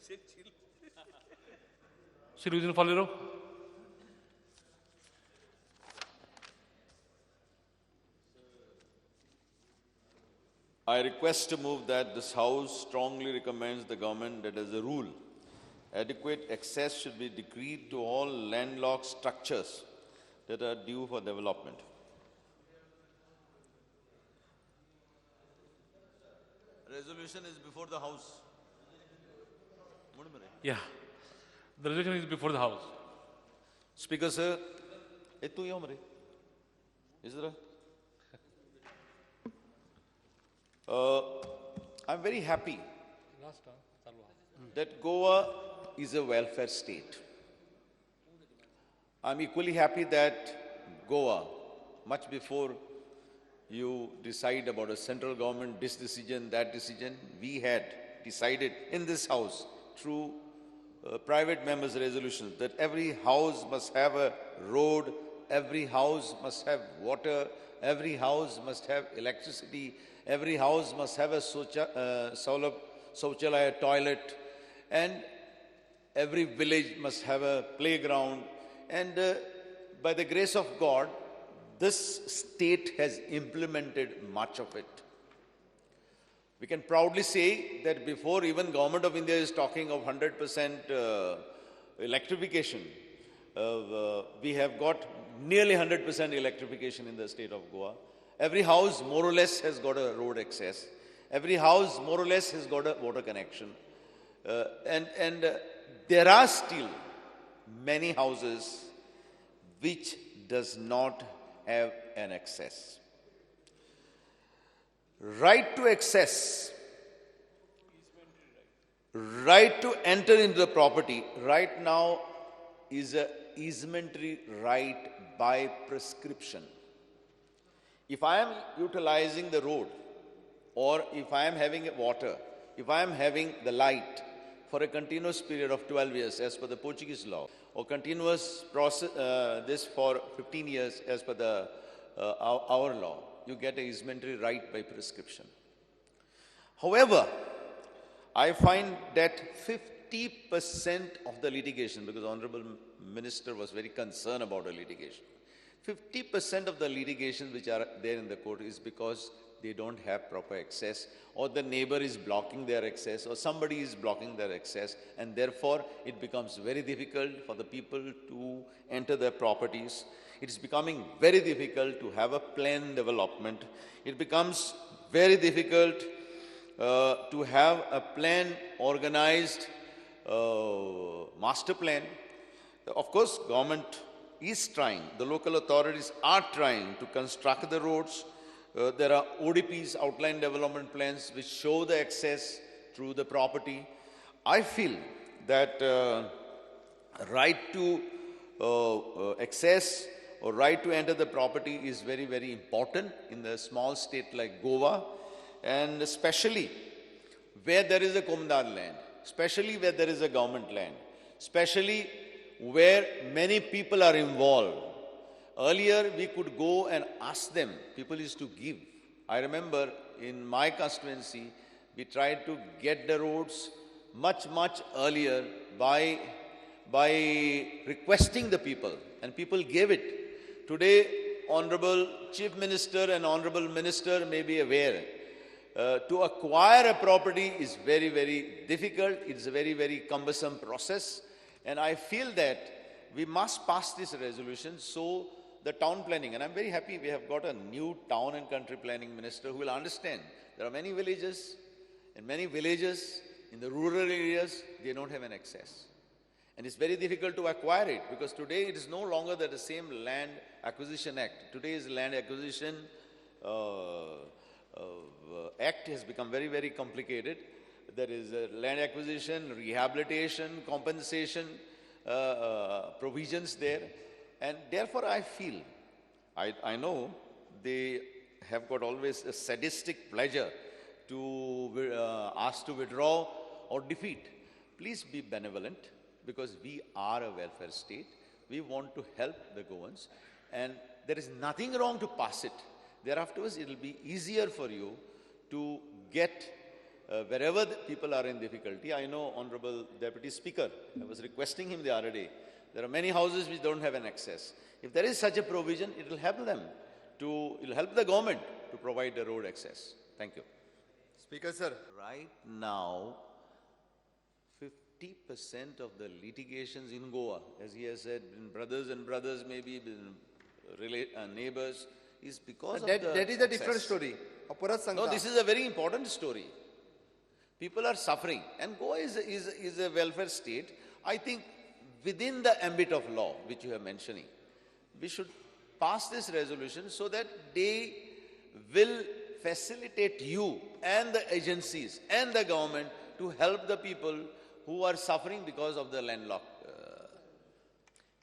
Shri Vijay Falero. I request to move that this House strongly recommends the government that as a rule, adequate access should be decreed to all landlocked structures that are due for development. Resolution is before the House. Yeah. The resolution is before the House. Speaker sir, is there? I'm very happy that Goa is a welfare state. I'm equally happy that Goa, much before you decide about a central government, this decision, that decision, we had decided in this House through private members' resolutions that every house must have a road, every house must have water, every house must have electricity, every house must have a Sauchalaya toilet, and every village must have a playground. And by the grace of God, this state has implemented much of it. We can proudly say that before even Government of India is talking of 100% electrification, we have got nearly 100% electrification in the state of Goa. Every house more or less has got a road access. Every house more or less has got a water connection. And there are still many houses which does not have an access. Right to access, right to enter into the property, right now is a easementary right by prescription. If I am utilizing the road, or if I am having water, if I am having the light for a continuous period of 12 years as per the Portuguese law, or continuous process, this for 15 years as per the our law, you get an easementary right by prescription. However, I find that 50% of the litigation, because Honorable Minister was very concerned about the litigation, 50% of the litigations which are there in the court is because they don't have proper access, or the neighbor is blocking their access, or somebody is blocking their access, and therefore it becomes very difficult for the people to enter their properties. It is becoming very difficult to have a planned development. It becomes very difficult to have a plan, organized master plan. Of course, government is trying, the local authorities are trying to construct the roads. There are ODPs, outline development plans, which show the access through the property. I feel that right to access or right to enter the property is very, very important in a small state like Goa, and especially where there is a Kumdar land, especially where there is a government land, especially where many people are involved. Earlier, we could go and ask them. People used to give. I remember in my constituency, we tried to get the roads much, much earlier by requesting the people, and people gave it. Today, Honorable Chief Minister and Honorable Minister may be aware. To acquire a property is very, very difficult. It's a very, very cumbersome process. And I feel that we must pass this resolution so the town planning, and I'm very happy we have got a new town and country planning minister who will understand. There are many villages, in the rural areas, they don't have an access. And it's very difficult to acquire it, because today it is no longer the same Land Acquisition Act. Today's Land Acquisition Act has become very, very complicated. There is a land acquisition, rehabilitation, compensation provisions there. And therefore I feel, I know they have got always a sadistic pleasure to ask to withdraw or defeat. Please be benevolent, because we are a welfare state. We want to help the Goans, and there is nothing wrong to pass it. Thereafterwards, it will be easier for you to get wherever the people are in difficulty. I know Honorable Deputy Speaker, I was requesting him the other day, there are many houses which don't have an access. If there is such a provision, it will help them it will help the government to provide the road access. Thank you. Speaker, sir. Right now, 50% of the litigations in Goa, as he has said, between brothers maybe, between neighbors, is because of the That is a different access. story. Aparat No, Sangha. this is a very important story. People are suffering, and Goa is a welfare state. I think within the ambit of law, which you are mentioning, we should pass this resolution so that they will facilitate you and the agencies and the government to help the people who are suffering because of the landlocked.